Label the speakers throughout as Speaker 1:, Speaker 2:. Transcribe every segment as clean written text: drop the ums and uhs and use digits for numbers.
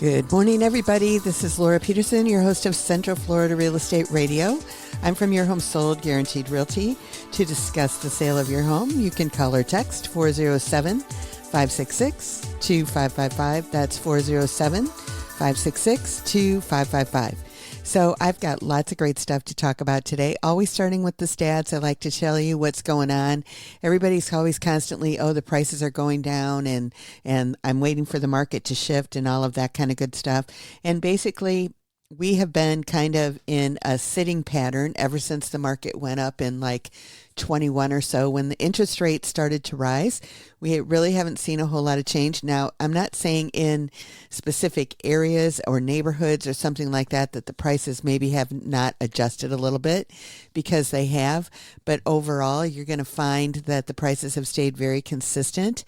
Speaker 1: Good morning, everybody. This is Laura Peterson, your host of Central Florida Real Estate Radio. I'm from Your Home Sold Guaranteed Realty. To discuss the sale of your home, you can call or text 407-566-2555. That's 407-566-2555. So I've got lots of great stuff to talk about today. Always starting with the stats. I like to tell you what's going on. Everybody's always constantly, the prices are going down and I'm waiting for the market to shift and all of that kind of good stuff. And basically, we have been kind of in a sitting pattern ever since the market went up in like 21 or so. When the interest rates started to rise, we really haven't seen a whole lot of change. Now, I'm not saying in specific areas or neighborhoods or something like that the prices maybe have not adjusted a little bit, because they have. But overall, you're going to find that the prices have stayed very consistent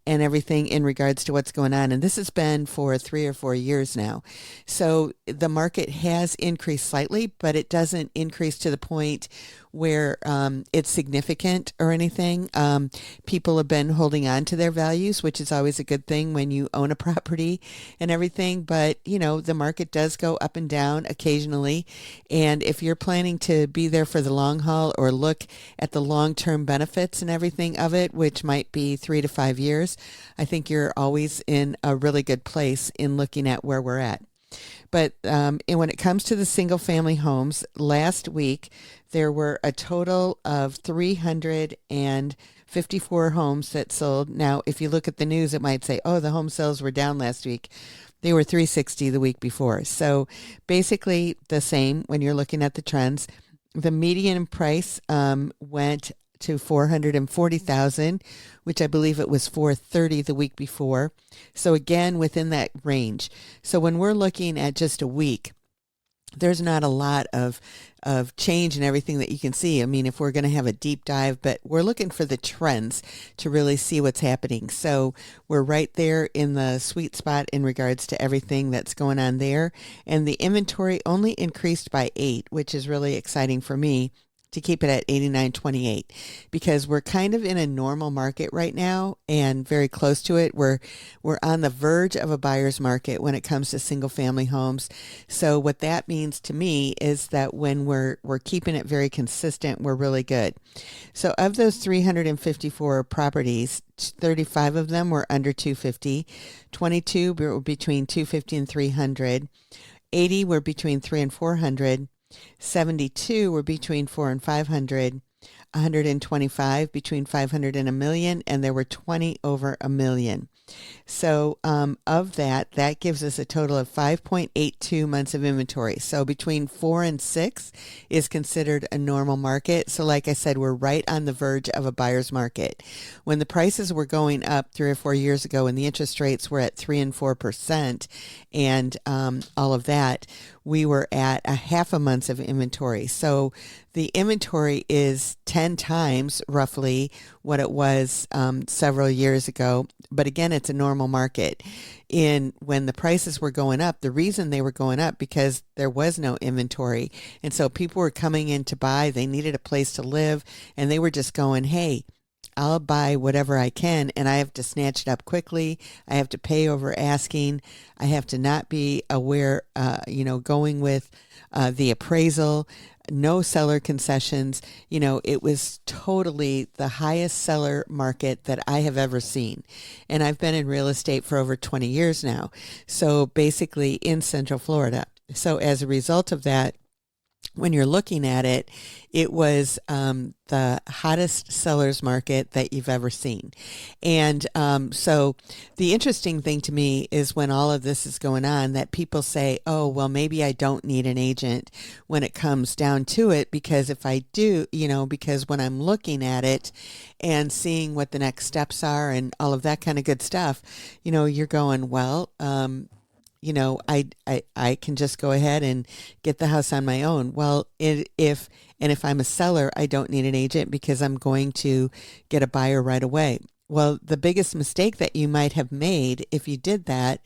Speaker 1: and everything in regards to what's going on. And this has been for 3 or 4 years now. So the market has increased slightly, but it doesn't increase to the point where it's significant or anything. People have been holding on to their values, which is always a good thing when you own a property and everything. But, the market does go up and down occasionally. And if you're planning to be there for the long haul or look at the long-term benefits and everything of it, which might be 3 to 5 years, I think you're always in a really good place in looking at where we're at. But and when it comes to the single family homes, last week there were a total of 354 homes that sold. Now, if you look at the news, it might say, the home sales were down last week. They were 360 the week before. So basically the same when you're looking at the trends. The median price went to 440,000, which I believe it was 430 the week before. So again, within that range. So when we're looking at just a week, there's not a lot of change and everything that you can see. I mean, if we're going to have a deep dive, but we're looking for the trends to really see what's happening. So we're right there in the sweet spot in regards to everything that's going on there. And the inventory only increased by 8, which is really exciting for me to keep it at 8928, because we're kind of in a normal market right now and very close to it. We're on the verge of a buyer's market when it comes to single family homes. So what that means to me is that when we're keeping it very consistent, we're really good. So of those 354 properties, 35 of them were under 250, 22 were between 250 and 300, 80 were between 3 and 400, 72 were between 4 and 500, 125 between 500 and a million, and there were 20 over a million. So of that gives us a total of 5.82 months of inventory. So between 4 and 6 is considered a normal market. So like I said, we're right on the verge of a buyer's market. When the prices were going up 3 or 4 years ago and the interest rates were at 3 and 4% and all of that, we were at a half a month's of inventory. So the inventory is 10 times roughly what it was several years ago. But again, it's a normal market. When the prices were going up, the reason they were going up because there was no inventory. And so people were coming in to buy. They needed a place to live. And they were just going, hey, I'll buy whatever I can, and I have to snatch it up quickly. I have to pay over asking. I have to not be aware, going with the appraisal, no seller concessions. It was totally the highest seller market that I have ever seen. And I've been in real estate for over 20 years now. So basically in Central Florida. So as a result of that, when you're looking at it, it was the hottest sellers market that you've ever seen. And so the interesting thing to me is when all of this is going on, that people say, oh, well, maybe I don't need an agent when it comes down to it, because if I do, because when I'm looking at it and seeing what the next steps are and all of that kind of good stuff, you're going, well, I can just go ahead and get the house on my own. Well, if I'm a seller, I don't need an agent because I'm going to get a buyer right away. Well, the biggest mistake that you might have made if you did that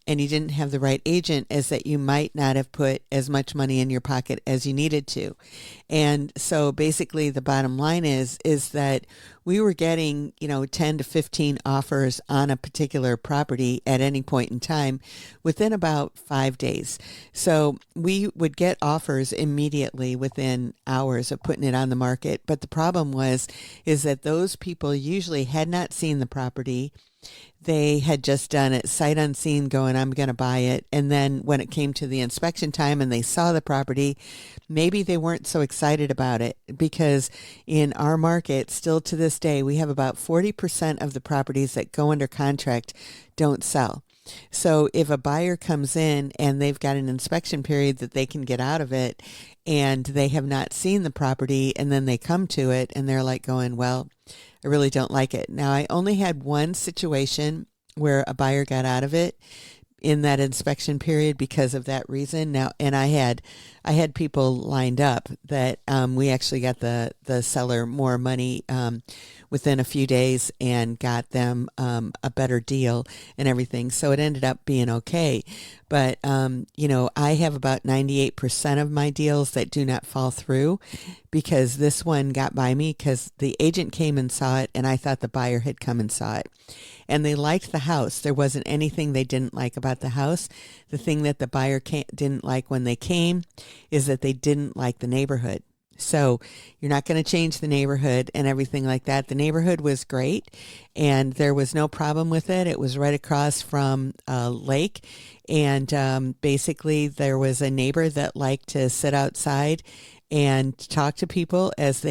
Speaker 1: and you didn't have the right agent is that you might not have put as much money in your pocket as you needed to. And so basically the bottom line is that we were getting, 10 to 15 offers on a particular property at any point in time within about 5 days. So we would get offers immediately within hours of putting it on the market. But the problem is that those people usually had not seen the property. They had just done it sight unseen going, I'm going to buy it. And then when it came to the inspection time and they saw the property, maybe they weren't so excited about it because in our market, still to this day, we have about 40% of the properties that go under contract don't sell. So if a buyer comes in and they've got an inspection period that they can get out of it and they have not seen the property and then they come to it and they're like going, well, I really don't like it. Now, I only had one situation where a buyer got out of it in that inspection period because of that reason. Now, and I had people lined up that we actually got the seller more money within a few days and got them a better deal and everything. So it ended up being okay. But, I have about 98% of my deals that do not fall through because this one got by me because the agent came and saw it and I thought the buyer had come and saw it. And they liked the house. There wasn't anything they didn't like about the house. The thing that the buyer didn't like when they came is that they didn't like the neighborhood. So you're not going to change the neighborhood and everything like that. The neighborhood was great and there was no problem with it. It was right across from a lake. And basically there was a neighbor that liked to sit outside and talk to people as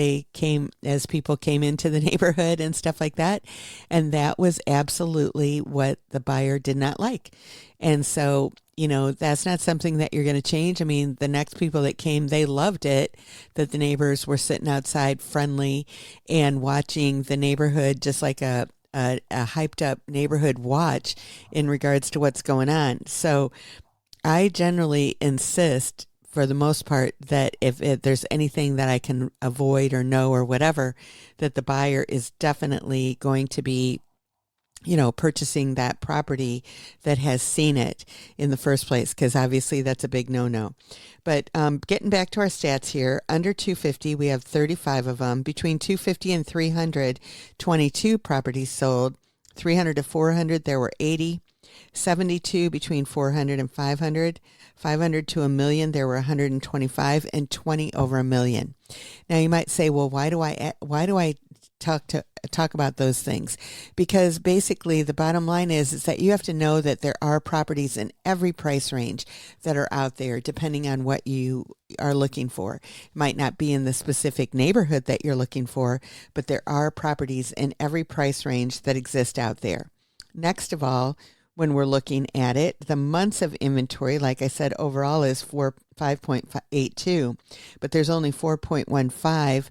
Speaker 1: people came into the neighborhood and stuff like that. And that was absolutely what the buyer did not like. And so, that's not something that you're going to change. I mean, the next people that came, they loved it, that the neighbors were sitting outside friendly and watching the neighborhood just like a hyped up neighborhood watch in regards to what's going on. So I generally insist for the most part that if there's anything that I can avoid or know or whatever, that the buyer is definitely going to be purchasing that property that has seen it in the first place, because obviously that's a big no-no. But getting back to our stats here, under 250, we have 35 of them. Between 250 and 300, 22 properties sold. 300 to 400, there were 80. 72 between 400 and 500. 500 to a million, there were 125, and 20 over a million. Now you might say, well, why do I talk about those things? Because basically the bottom line is that you have to know that there are properties in every price range that are out there depending on what you are looking for. It might not be in the specific neighborhood that you're looking for, but there are properties in every price range that exist out there. Next of all, when we're looking at it, the months of inventory, like I said, overall is 5.82, but there's only 4.15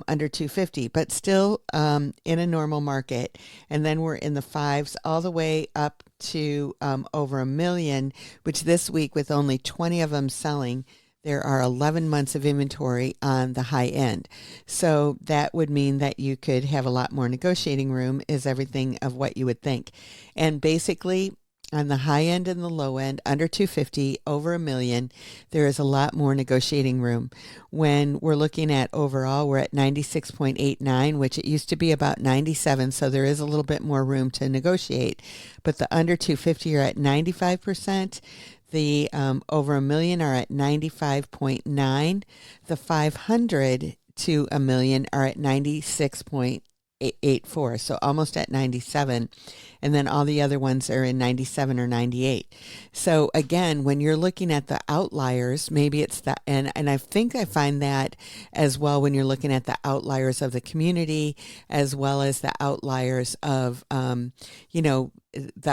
Speaker 1: under 250, but still in a normal market. And then we're in the fives all the way up to over a million, which this week with only 20 of them selling, there are 11 months of inventory on the high end. So that would mean that you could have a lot more negotiating room is everything of what you would think. And basically on the high end and the low end, under 250, over a million, there is a lot more negotiating room. When we're looking at overall, we're at 96.89, which it used to be about 97. So there is a little bit more room to negotiate. But the under 250 are at 95%. The over a million are at 95.9. The 500 to a million are at 96.84, so almost at 97. And then all the other ones are in 97 or 98. So again, when you're looking at the outliers, maybe it's that, and I think I find that as well when you're looking at the outliers of the community, as well as the outliers of, the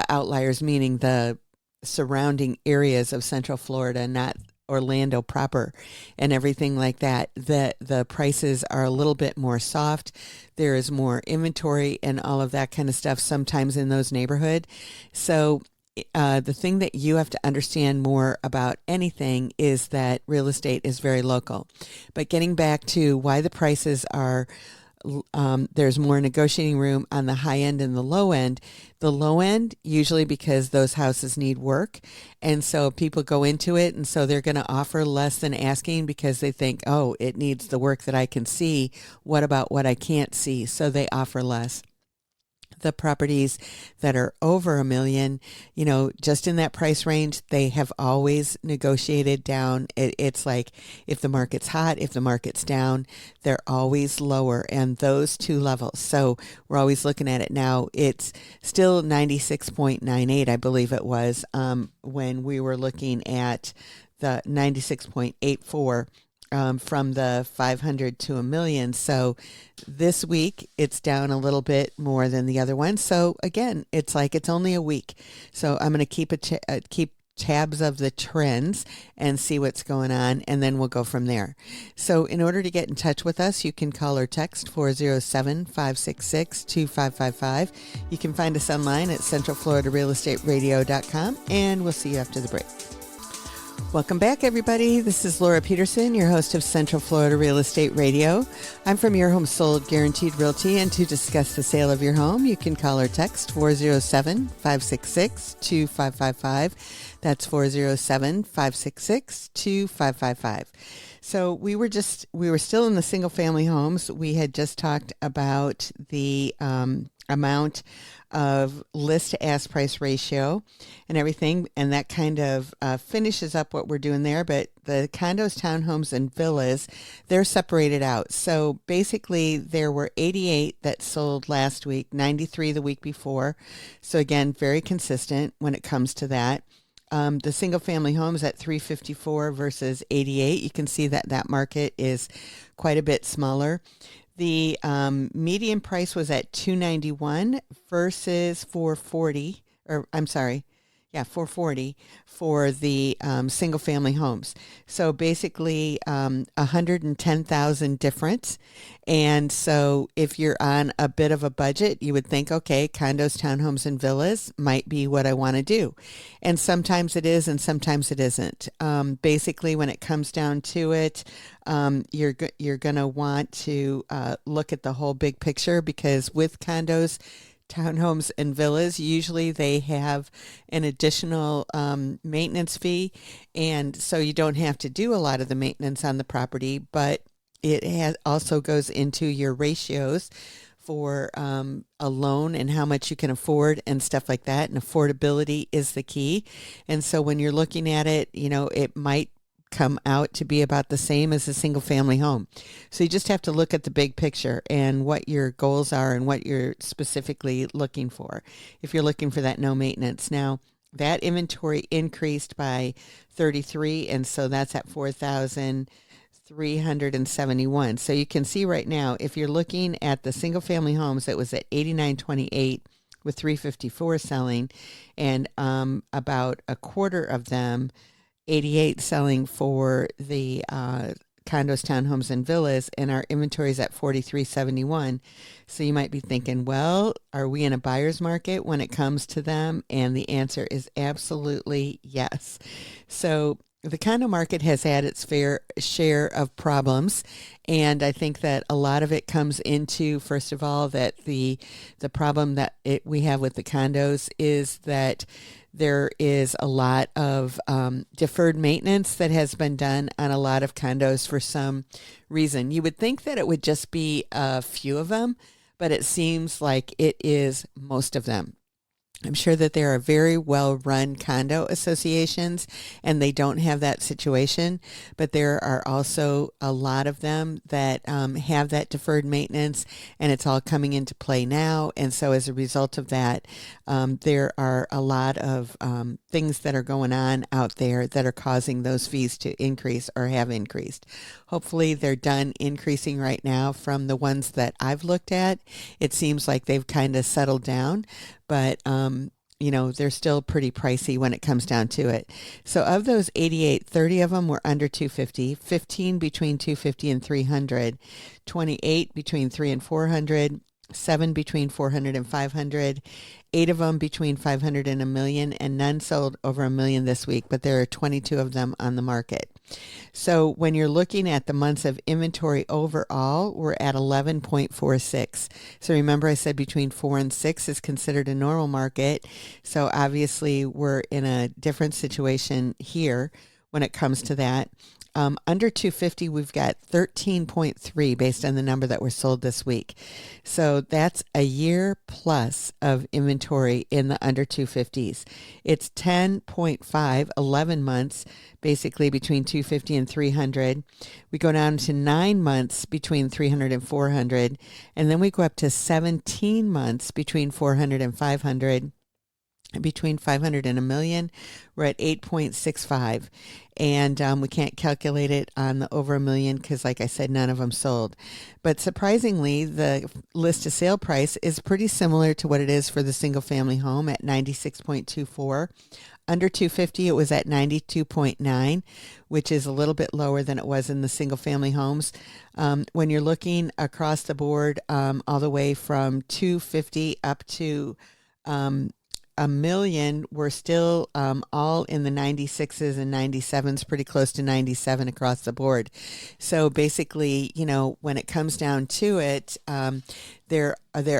Speaker 1: outliers meaning the surrounding areas of Central Florida, not Orlando proper and everything like that, the prices are a little bit more soft. There is more inventory and all of that kind of stuff sometimes in those neighborhoods. So the thing that you have to understand more about anything is that real estate is very local. But getting back to why the prices are there's more negotiating room on the high end and the low end. The low end, usually because those houses need work. And so people go into it. And so they're going to offer less than asking because they think, oh, it needs the work that I can see. What about what I can't see? So they offer less. The properties that are over $1 million, just in that price range, they have always negotiated down. It's like if the market's hot, if the market's down, they're always lower, and those two levels. So we're always looking at it now. It's still 96.98, I believe it was, when we were looking at the 96.84. From the 500 to $1 million. So this week it's down a little bit more than the other one. So again, it's like it's only a week. So I'm going to keep tabs of the trends and see what's going on, and then we'll go from there. So in order to get in touch with us, you can call or text 407-566-2555. You can find us online at centralfloridarealestateradio.com, and we'll see you after the break. Welcome back, everybody. This is Laura Peterson, your host of Central Florida Real Estate Radio. I'm from Your Home Sold Guaranteed Realty, and to discuss the sale of your home, you can call or text 407-566-2555. That's 407-566-2555. So we were still in the single family homes. We had just talked about the amount of list to ask price ratio and everything, and that kind of finishes up what we're doing there. But the condos, townhomes, and villas, they're separated out. So basically there were 88 that sold last week, 93 the week before. So again, very consistent when it comes to that. The single family homes at 354 versus 88. You can see that that market is quite a bit smaller. The median price was at 291 versus 440, or I'm sorry, 440 for the single family homes. So basically 110,000 difference. And so if you're on a bit of a budget, you would think, okay, condos, townhomes, and villas might be what I want to do. And sometimes it is, and sometimes it isn't. Basically, when it comes down to it, you're going to want to look at the whole big picture, because with condos, townhomes, and villas, usually they have an additional maintenance fee, and so you don't have to do a lot of the maintenance on the property, but it also goes into your ratios for a loan and how much you can afford and stuff like that, and affordability is the key. And so when you're looking at it, it might come out to be about the same as a single family home. So you just have to look at the big picture and what your goals are and what you're specifically looking for. If you're looking for that no maintenance. Now, that inventory increased by 33, and so that's at 4,371. So you can see right now, if you're looking at the single family homes, it was at 8928 with 354 selling, and about a quarter of them, 88 selling for the condos, townhomes, and villas, and our inventory is at 4,371. So you might be thinking, well, are we in a buyer's market when it comes to them? And the answer is absolutely yes. So the condo market has had its fair share of problems, and I think that a lot of it comes into, first of all, that the problem that we have with the condos is that there is a lot of deferred maintenance that has been done on a lot of condos for some reason. You would think that it would just be a few of them, but it seems like it is most of them. I'm sure that there are very well-run condo associations and they don't have that situation, but there are also a lot of them that have that deferred maintenance, and it's all coming into play now. And so as a result of that, there are a lot of things that are going on out there that are causing those fees to increase or have increased. Hopefully they're done increasing right now from the ones that I've looked at. It seems like they've kind of settled down, but they're still pretty pricey when it comes down to it. So of those 88, 30 of them were under 250, 15 between 250 and 300, 28 between 3 and 400, 7 between 400 and 500, 8 of them between 500 and $1 million, and none sold over $1 million this week, but there are 22 of them on the market. So when you're looking at the months of inventory overall, we're at 11.46. So remember I said between 4 and 6 is considered a normal market. So obviously we're in a different situation here when it comes to that. Under 250, we've got 13.3 based on the number that were sold this week. So that's a year plus of inventory in the under 250s. It's 10.5, 11 months, basically between 250 and 300. We go down to 9 months between 300 and 400. And then we go up to 17 months between 400 and 500. Between 500 and a million, we're at 8.65. And we can't calculate it on the over a million because, like I said, none of them sold. But surprisingly, the list to sale price is pretty similar to what it is for the single family home at 96.24. Under 250, it was at 92.9, which is a little bit lower than it was in the single family homes. When you're looking across the board, all the way from 250 up to a million, we're still all in the 96s and 97s, pretty close to 97 across the board. So basically, when it comes down to it, there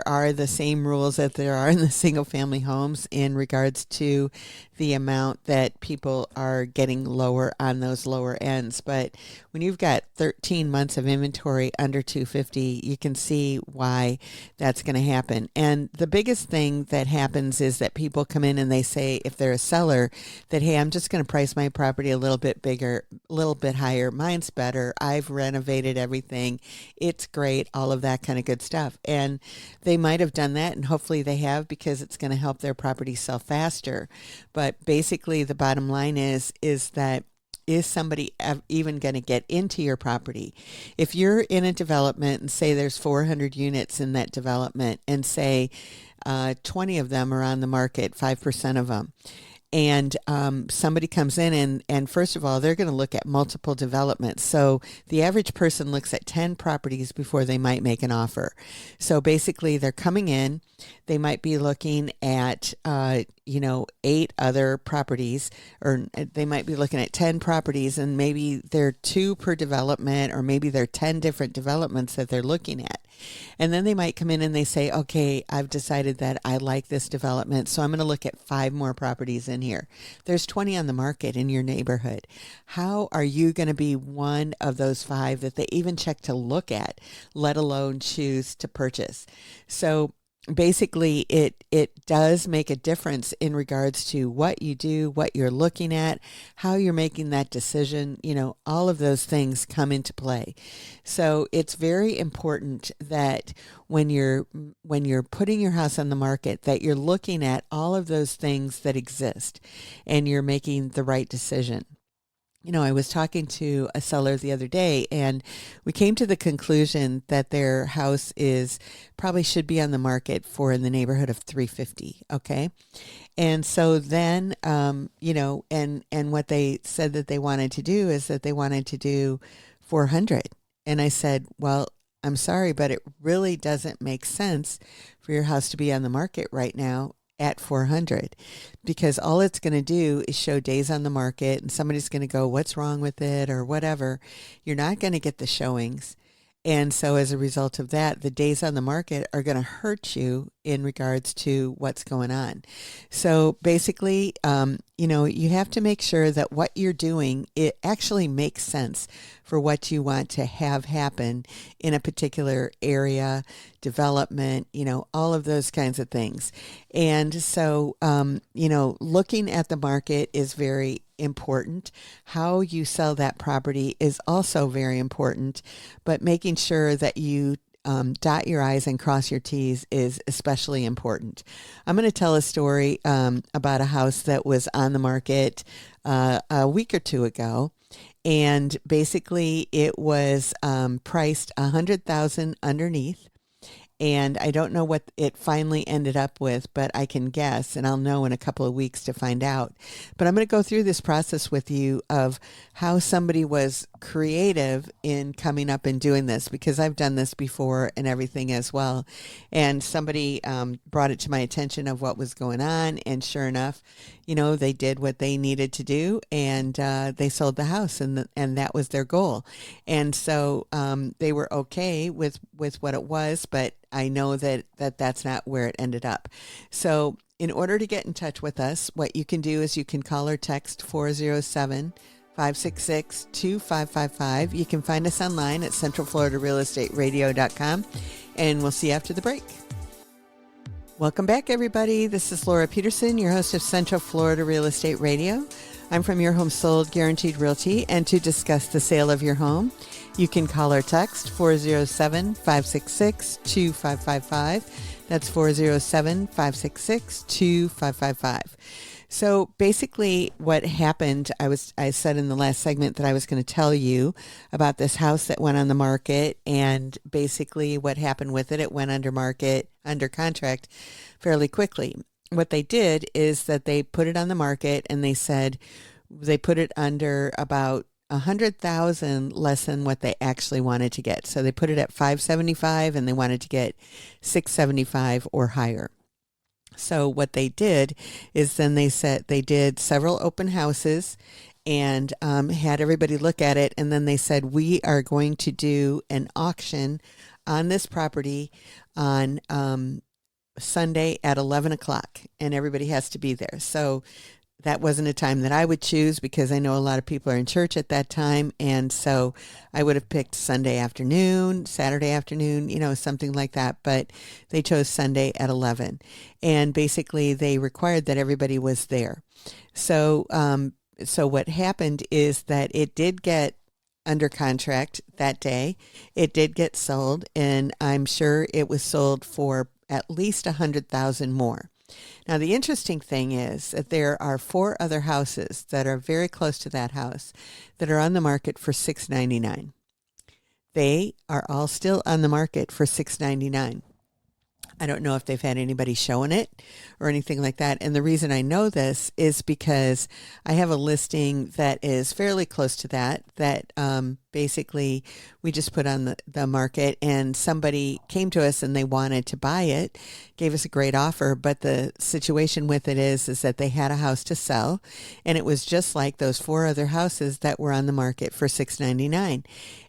Speaker 1: are the same rules that there are in the single family homes in regards to the amount that people are getting lower on those lower ends. But when you've got 13 months of inventory under 250, you can see why that's going to happen. And the biggest thing that happens is that people come in and they say, if they're a seller, that, hey, I'm just going to price my property a little bit bigger, a little bit higher. Mine's better. I've renovated everything. It's great. All of that kind of good stuff. And they might have done that, and hopefully they have, because it's going to help their property sell faster. But basically the bottom line is that, is somebody even going to get into your property? If you're in a development and say there's 400 units in that development, and say 20 of them are on the market, 5% of them, and somebody comes in and first of all, they're going to look at multiple developments. So the average person looks at 10 properties before they might make an offer. So basically they're coming in, they might be looking at 8 other properties, or they might be looking at 10 properties, and maybe they're 2 per development, or maybe they're 10 different developments that they're looking at. And then they might come in and they say, okay, I've decided that I like this development, so I'm going to look at 5 more properties in here. There's 20 on the market in your neighborhood. How are you going to be one of those 5 that they even check to look at, let alone choose to purchase? So basically it does make a difference in regards to what you do, what you're looking at, how you're making that decision. All of those things come into play. So it's very important that when you're putting your house on the market, that you're looking at all of those things that exist and you're making the right decision. I was talking to a seller the other day, and we came to the conclusion that their house probably should be on the market for in the neighborhood of 350. Okay. And so then, and what they said that they wanted to do is that they wanted to do 400. And I said, well, I'm sorry, but it really doesn't make sense for your house to be on the market right now at 400, because all it's going to do is show days on the market, and somebody's going to go, what's wrong with it, or whatever. You're not going to get the showings. And so as a result of that, the days on the market are going to hurt you in regards to what's going on. So basically, you have to make sure that what you're doing, it actually makes sense for what you want to have happen in a particular area, development, all of those kinds of things. And so, looking at the market is very important. How you sell that property is also very important, but making sure that you dot your I's and cross your T's is especially important. I'm going to tell a story about a house that was on the market a week or 2 ago. And basically it was priced $100,000 underneath. And I don't know what it finally ended up with, but I can guess, and I'll know in a couple of weeks to find out. But I'm going to go through this process with you of how somebody was creative in coming up and doing this, because I've done this before and everything as well. And somebody brought it to my attention of what was going on. And sure enough, they did what they needed to do, and they sold the house, and that was their goal. And so they were okay with what it was, but I know that's not where it ended up. So in order to get in touch with us, what you can do is you can call or text 407-566-2555. You can find us online at centralfloridarealestateradio.com, and we'll see you after the break. Welcome back, everybody. This is Laura Peterson, your host of Central Florida Real Estate Radio. I'm from Your Home Sold Guaranteed Realty, and to discuss the sale of your home, you can call or text 407-566-2555. That's 407-566-2555. So basically what happened, I said in the last segment that I was going to tell you about this house that went on the market, and basically what happened with it, it went under contract fairly quickly. What they did is that they put it on the market, and they said they put it under about 100,000 less than what they actually wanted to get. So they put it at 575 and they wanted to get 675 or higher. So what they did is then they did several open houses and had everybody look at it. And then they said, we are going to do an auction on this property on Sunday at 11 o'clock, and everybody has to be there. So that wasn't a time that I would choose because I know a lot of people are in church at that time. And so I would have picked Sunday afternoon, Saturday afternoon, something like that. But they chose Sunday at 11. And basically they required that everybody was there. So, so what happened is that it did get under contract that day. It did get sold, and I'm sure it was sold for at least 100,000 more. Now, the interesting thing is that there are 4 other houses that are very close to that house that are on the market for $699. They are all still on the market for $699. I don't know if they've had anybody showing it or anything like that. And the reason I know this is because I have a listing that is fairly close to that basically we just put on the market, and somebody came to us and they wanted to buy it, gave us a great offer. But the situation with it is that they had a house to sell, and it was just like those 4 other houses that were on the market for $699.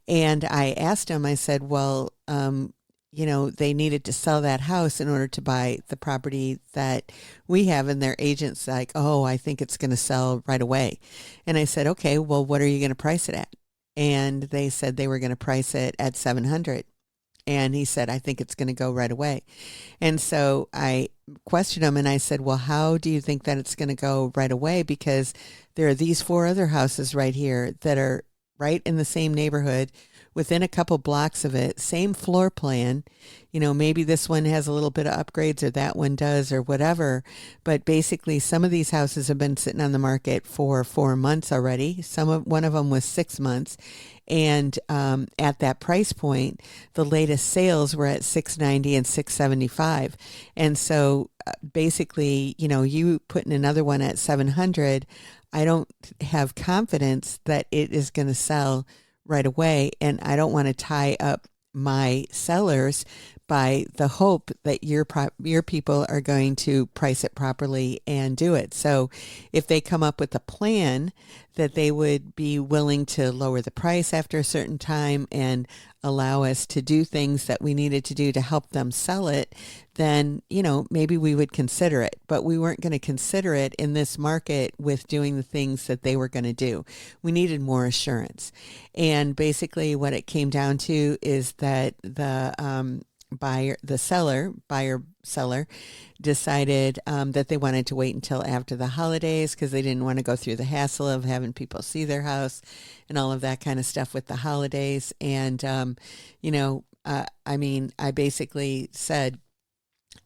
Speaker 1: And I asked them, I said, well, they needed to sell that house in order to buy the property that we have. And their agent's like, oh, I think it's going to sell right away. And I said, okay, well, what are you going to price it at? And they said they were going to price it at $700. And he said, I think it's going to go right away. And so I questioned him and I said, well, how do you think that it's going to go right away? Because there are these 4 other houses right here that are right in the same neighborhood, within a couple blocks of it, same floor plan. Maybe this one has a little bit of upgrades or that one does or whatever. But basically, some of these houses have been sitting on the market for 4 months already. One of them was 6 months. And at that price point, the latest sales were at $690 and $675. And so basically, you putting another one at $700, I don't have confidence that it is going to sell right away. And I don't want to tie up my sellers by the hope that your people are going to price it properly and do it. So if they come up with a plan that they would be willing to lower the price after a certain time and allow us to do things that we needed to do to help them sell it, then, maybe we would consider it. But we weren't going to consider it in this market with doing the things that they were going to do. We needed more assurance. And basically what it came down to is that the buyer seller decided that they wanted to wait until after the holidays because they didn't want to go through the hassle of having people see their house and all of that kind of stuff with the holidays. And, I basically said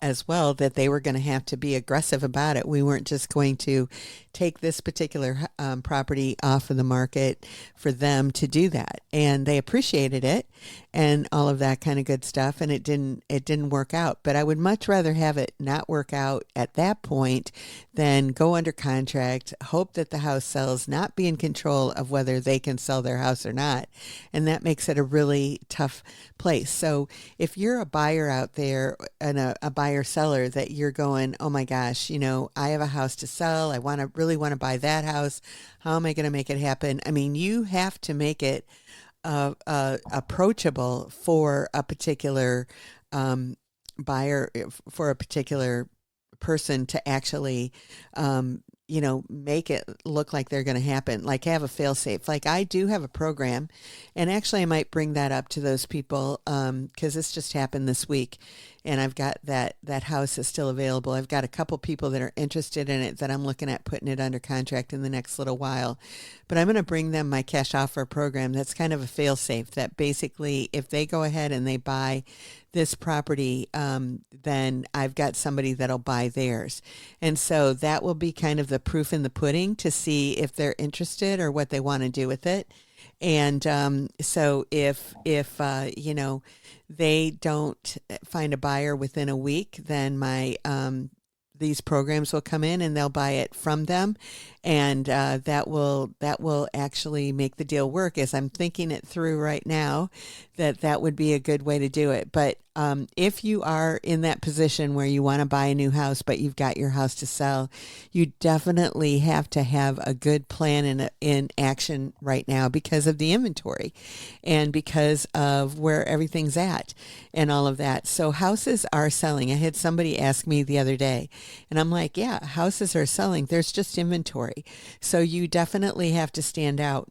Speaker 1: as well that they were going to have to be aggressive about it. We weren't just going to take this particular property off of the market for them to do that. And they appreciated it and all of that kind of good stuff. And it didn't work out. But I would much rather have it not work out at that point than go under contract, hope that the house sells, not be in control of whether they can sell their house or not. And that makes it a really tough place. So if you're a buyer out there and a buyer buyer seller that you're going, oh my gosh, I have a house to sell. I really want to buy that house. How am I going to make it happen? I mean, you have to make it approachable for a particular buyer, for a particular person to actually, make it look like they're going to happen, like have a fail safe. Like I do have a program, and actually I might bring that up to those people because this just happened this week, and I've got that house is still available. I've got a couple people that are interested in it that I'm looking at putting it under contract in the next little while. But I'm going to bring them my cash offer program that's kind of a fail safe that basically if they go ahead and they buy this property, then I've got somebody that'll buy theirs. And so that will be kind of the proof in the pudding to see if they're interested or what they want to do with it. And so if they don't find a buyer within a week, then my these programs will come in and they'll buy it from them, and that will actually make the deal work. As I'm thinking it through right now, that would be a good way to do it. But if you are in that position where you want to buy a new house, but you've got your house to sell, you definitely have to have a good plan in action right now because of the inventory and because of where everything's at and all of that. So houses are selling. I had somebody ask me the other day, and I'm like, yeah, houses are selling. There's just inventory. So you definitely have to stand out.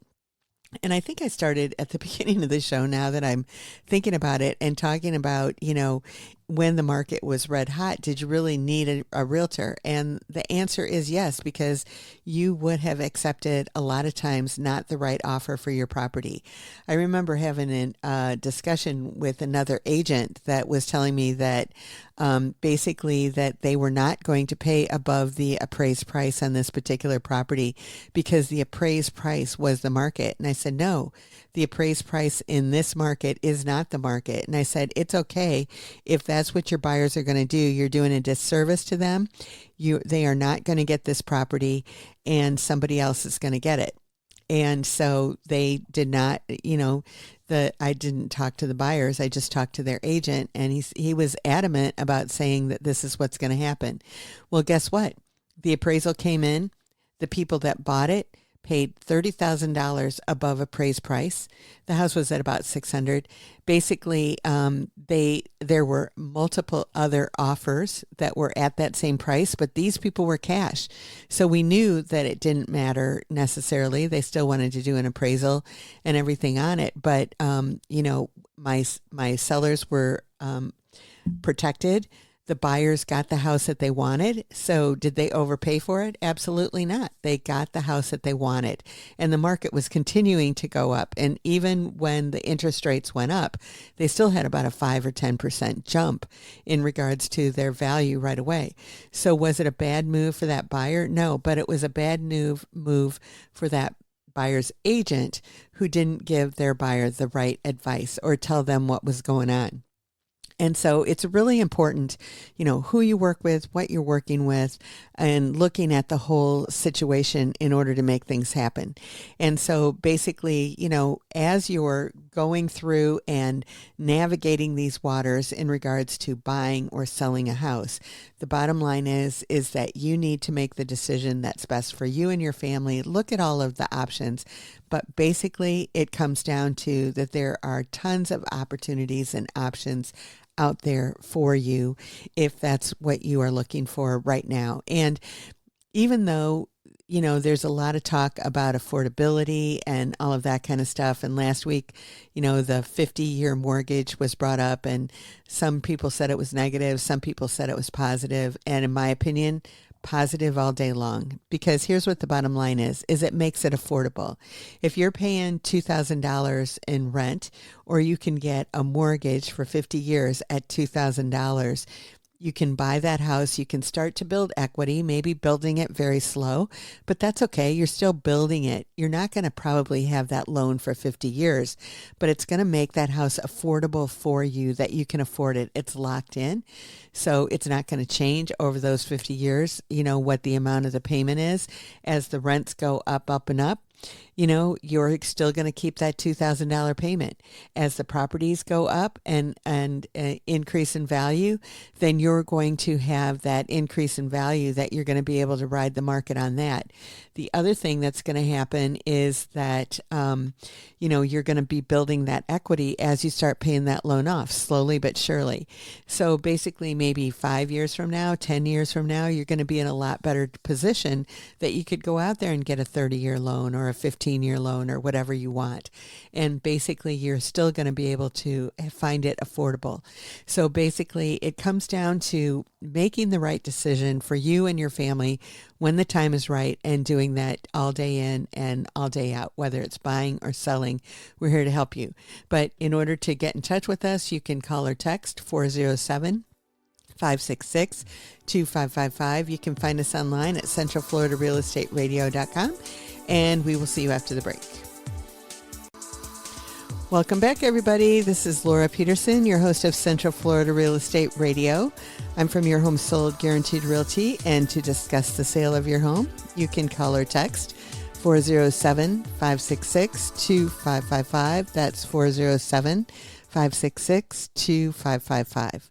Speaker 1: And I think I started at the beginning of the show, now that I'm thinking about it and talking about, when the market was red hot, did you really need a realtor? And the answer is yes, because you would have accepted a lot of times not the right offer for your property. I remember having a discussion with another agent that was telling me that basically that they were not going to pay above the appraised price on this particular property because the appraised price was the market. And I said, no, the appraised price in this market is not the market. And I said, it's okay if that's what your buyers are going to do. You're doing a disservice to them. They are not going to get this property, and somebody else is going to get it. And so they did not, I didn't talk to the buyers. I just talked to their agent, and he was adamant about saying that this is what's going to happen. Well, guess what? The appraisal came in. The people that bought it paid $30,000 above appraised price. The house was at about $600,000. Basically, there were multiple other offers that were at that same price, but these people were cash. So we knew that it didn't matter necessarily. They still wanted to do an appraisal and everything on it, but my sellers were protected. The buyers got the house that they wanted. So did they overpay for it? Absolutely not. They got the house that they wanted. And the market was continuing to go up. And even when the interest rates went up, they still had about a 5 or 10% jump in regards to their value right away. So was it a bad move for that buyer? No, but it was a bad move for that buyer's agent who didn't give their buyer the right advice or tell them what was going on. And so it's really important, who you work with, what you're working with, and looking at the whole situation in order to make things happen. And so basically, as you're going through and navigating these waters in regards to buying or selling a house, the bottom line is that you need to make the decision that's best for you and your family. Look at all of the options. But basically, it comes down to that there are tons of opportunities and options out there for you if that's what you are looking for right now. And even though, there's a lot of talk about affordability and all of that kind of stuff. And last week, the 50-year mortgage was brought up, and some people said it was negative. Some people said it was positive. And in my opinion, positive all day long, because here's what the bottom line is it makes it affordable. If you're paying $2,000 in rent, or you can get a mortgage for 50 years at $2,000, you can buy that house. You can start to build equity, maybe building it very slow, but that's okay. You're still building it. You're not going to probably have that loan for 50 years, but it's going to make that house affordable for you that you can afford it. It's locked in. So it's not going to change over those 50 years, what the amount of the payment is as the rents go up, up, and up. you're still going to keep that $2,000 payment. As the properties go up and increase in value, then you're going to have that increase in value that you're going to be able to ride the market on that. The other thing that's going to happen is that, you're going to be building that equity as you start paying that loan off slowly but surely. So basically, maybe 5 years from now, 10 years from now, you're going to be in a lot better position that you could go out there and get a 30-year loan or a 15-year loan or whatever you want. And basically, you're still going to be able to find it affordable. So basically, it comes down to making the right decision for you and your family when the time is right, and doing that all day in and all day out, whether it's buying or selling. We're here to help you. But in order to get in touch with us, you can call or text 407-566-2555. You can find us online at centralfloridarealestateradio.com, and we will see you after the break. Welcome back, everybody. This is Laura Peterson, your host of Central Florida Real Estate Radio. I'm from Your Home Sold Guaranteed Realty, and to discuss the sale of your home, you can call or text 407-566-2555. That's 407-566-2555.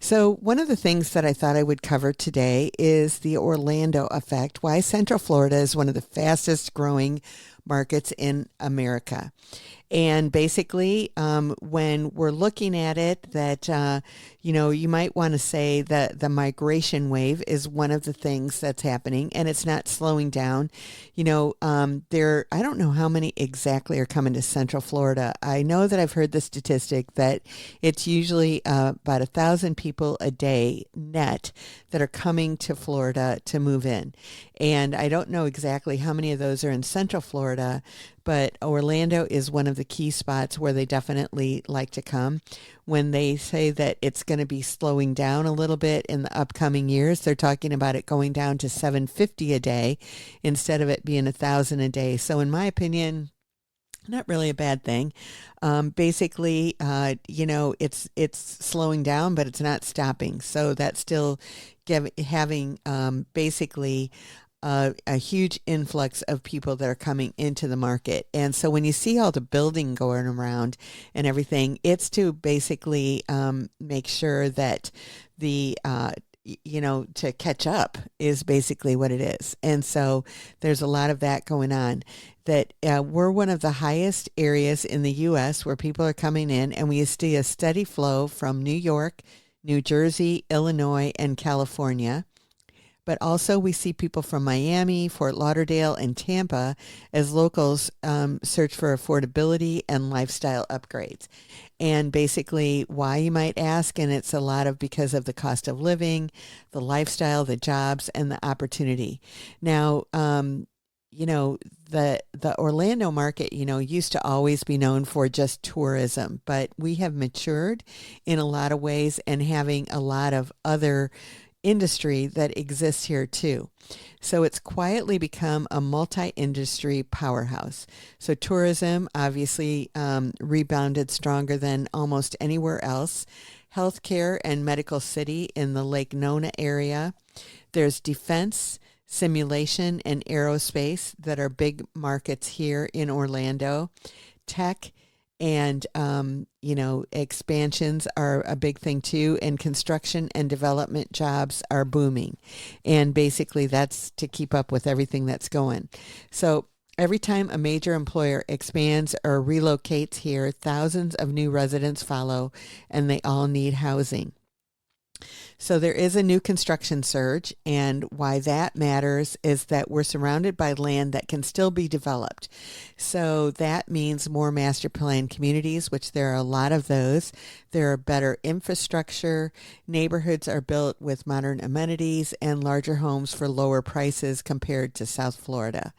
Speaker 1: So one of the things that I thought I would cover today is the Orlando effect, why Central Florida is one of the fastest growing markets in America. And basically, when we're looking at it, that, you might want to say that the migration wave is one of the things that's happening, and it's not slowing down. I don't know how many exactly are coming to Central Florida. I know that I've heard the statistic that it's usually about 1,000 people a day net that are coming to Florida to move in. And I don't know exactly how many of those are in Central Florida, but Orlando is one of the key spots where they definitely like to come. When they say that it's going to be slowing down a little bit in the upcoming years, they're talking about it going down to 750 a day instead of it being 1,000 a day. So in my opinion, not really a bad thing. Basically, it's slowing down, but it's not stopping. So that's still having basically a huge influx of people that are coming into the market. And so when you see all the building going around and everything, it's to basically make sure that to catch up is basically what it is. And so there's a lot of that going on. That we're one of the highest areas in the U.S. where people are coming in, and we see a steady flow from New York, New Jersey, Illinois, and California. But also we see people from Miami, Fort Lauderdale, and Tampa as locals search for affordability and lifestyle upgrades. And basically why, you might ask, and it's a lot of because of the cost of living, the lifestyle, the jobs, and the opportunity. Now, the Orlando market, used to always be known for just tourism, but we have matured in a lot of ways and having a lot of other industry that exists here too. So it's quietly become a multi-industry powerhouse. So tourism obviously rebounded stronger than almost anywhere else. Healthcare and medical city in the Lake Nona area. There's defense, simulation, and aerospace that are big markets here in Orlando. Tech and, expansions are a big thing too. And construction and development jobs are booming. And basically that's to keep up with everything that's going. So every time a major employer expands or relocates here, thousands of new residents follow, and they all need housing. So there is a new construction surge, and why that matters is that we're surrounded by land that can still be developed. So that means more master plan communities, which there are a lot of those. There are better infrastructure. Neighborhoods are built with modern amenities and larger homes for lower prices compared to South Florida.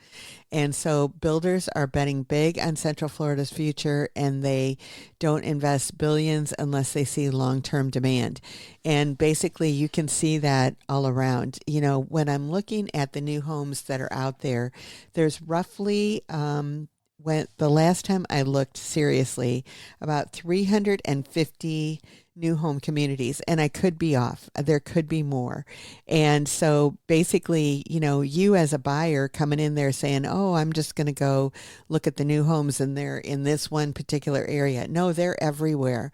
Speaker 1: And so builders are betting big on Central Florida's future, and they don't invest billions unless they see long-term demand. And basically you can see that all around. When I'm looking at the new homes that are out there, there's roughly, when the last time I looked seriously, about 350 new home communities, and I could be off. There could be more. And so basically, you as a buyer coming in there saying, oh, I'm just going to go look at the new homes and they're in this one particular area. No, they're everywhere.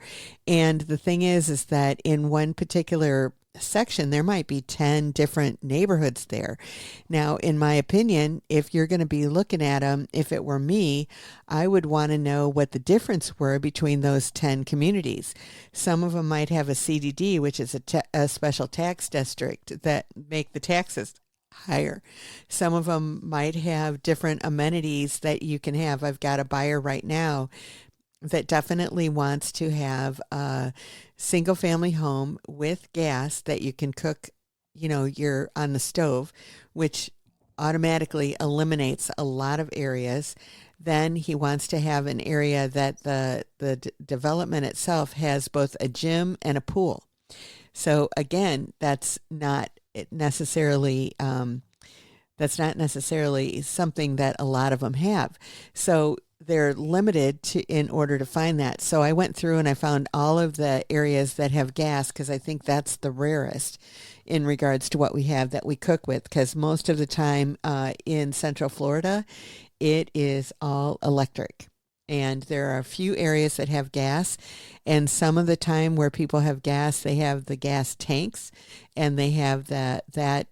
Speaker 1: And the thing is that in one particular section, there might be 10 different neighborhoods there. Now, in my opinion, if you're going to be looking at them, if it were me, I would want to know what the difference were between those 10 communities. Some of them might have a CDD, which is a special tax district that make the taxes higher. Some of them might have different amenities that you can have. I've got a buyer right now that definitely wants to have a single family home with gas that you can cook, you're on the stove, which automatically eliminates a lot of areas. Then he wants to have an area that the development itself has both a gym and a pool. So again, that's not necessarily something that a lot of them have. So they're limited in order to find that. So I went through and I found all of the areas that have gas, because I think that's the rarest in regards to what we have that we cook with, because most of the time in Central Florida, it is all electric. And there are a few areas that have gas, and some of the time where people have gas, they have the gas tanks, and they have that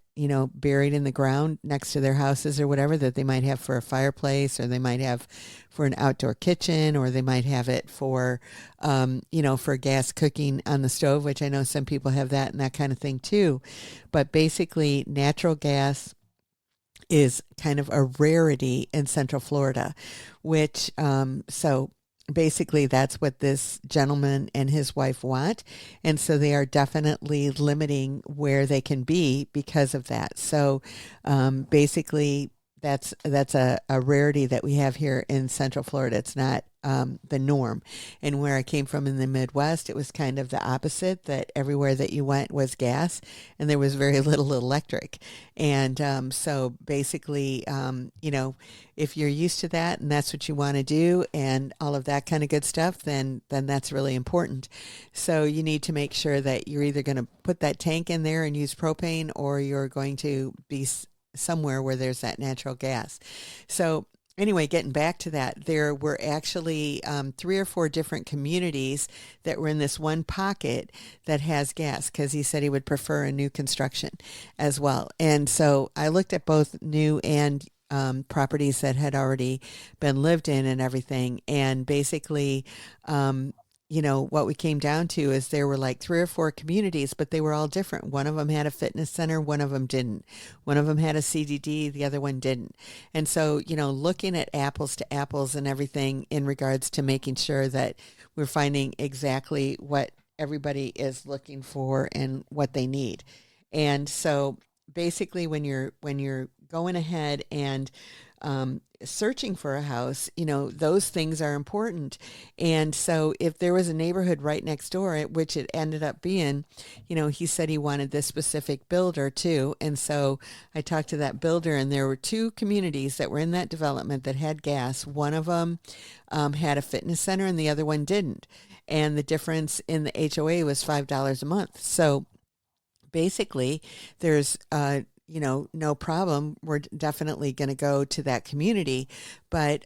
Speaker 1: buried in the ground next to their houses or whatever, that they might have for a fireplace, or they might have for an outdoor kitchen, or they might have it for, for gas cooking on the stove, which I know some people have that and that kind of thing too. But basically, natural gas is kind of a rarity in Central Florida, which, so basically that's what this gentleman and his wife want. And so they are definitely limiting where they can be because of that. So basically that's a rarity that we have here in Central Florida. It's not the norm. And where I came from in the Midwest, it was kind of the opposite, that everywhere that you went was gas and there was very little electric. And so basically, if you're used to that and that's what you want to do and all of that kind of good stuff, then that's really important. So you need to make sure that you're either going to put that tank in there and use propane, or you're going to be somewhere where there's that natural gas. So anyway, getting back to that, there were actually 3 or 4 different communities that were in this one pocket that has gas, because he said he would prefer a new construction as well. And so I looked at both new and properties that had already been lived in and everything. And basically, what we came down to is there were like 3 or 4 communities, but they were all different. One of them had a fitness center, one of them didn't. One of them had a CDD, the other one didn't. And so, looking at apples to apples and everything in regards to making sure that we're finding exactly what everybody is looking for and what they need. And so basically when you're going ahead and searching for a house, those things are important. And so if there was a neighborhood right next door, which it ended up being, he said he wanted this specific builder too. And so I talked to that builder, and there were 2 communities that were in that development that had gas. One of them had a fitness center and the other one didn't. And the difference in the HOA was $5 a month. So basically there's no problem. We're definitely going to go to that community. But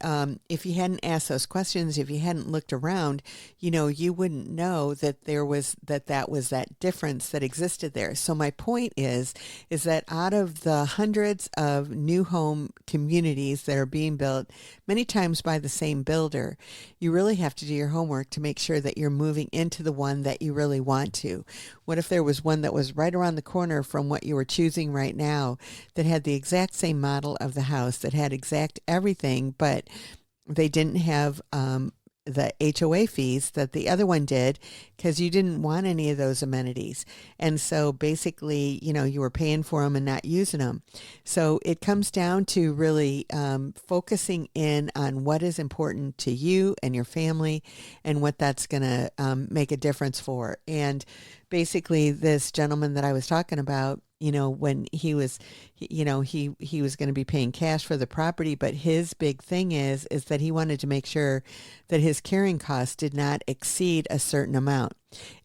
Speaker 1: if you hadn't asked those questions, if you hadn't looked around, you wouldn't know that there was that was that difference that existed there. So my point is that out of the hundreds of new home communities that are being built, many times by the same builder, you really have to do your homework to make sure that you're moving into the one that you really want to. What if there was one that was right around the corner from what you were choosing right now, that had the exact same model of the house, that had exact everything, but they didn't have the HOA fees that the other one did, because you didn't want any of those amenities. And so basically, you were paying for them and not using them. So it comes down to really focusing in on what is important to you and your family and what that's going to make a difference for. And basically, this gentleman that I was talking about, when he was going to be paying cash for the property, but his big thing is that he wanted to make sure that his carrying costs did not exceed a certain amount.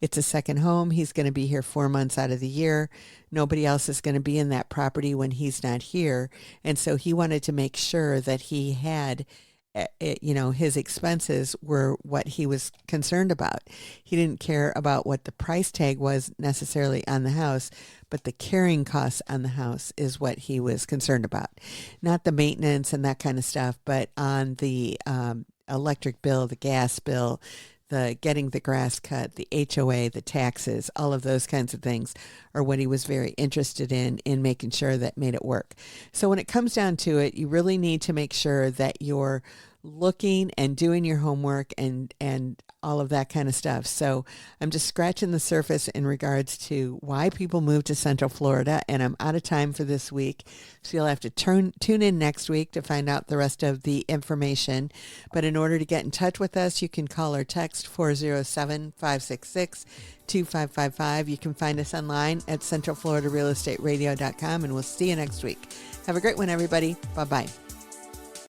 Speaker 1: It's a second home. He's going to be here 4 months out of the year. Nobody else is going to be in that property when he's not here. And so he wanted to make sure that he had his expenses were what he was concerned about. He didn't care about what the price tag was necessarily on the house, but the carrying costs on the house is what he was concerned about. Not the maintenance and that kind of stuff, but on the electric bill, the gas bill, the getting the grass cut, the HOA, the taxes, all of those kinds of things are what he was very interested in making sure that made it work. So when it comes down to it, you really need to make sure that you're looking and doing your homework and all of that kind of stuff. So I'm just scratching the surface in regards to why people move to Central Florida, and I'm out of time for this week. So you'll have to tune in next week to find out the rest of the information. But in order to get in touch with us, you can call or text 407-566-2555. You can find us online at centralfloridarealestateradio.com, and we'll see you next week. Have a great one, everybody. Bye-bye.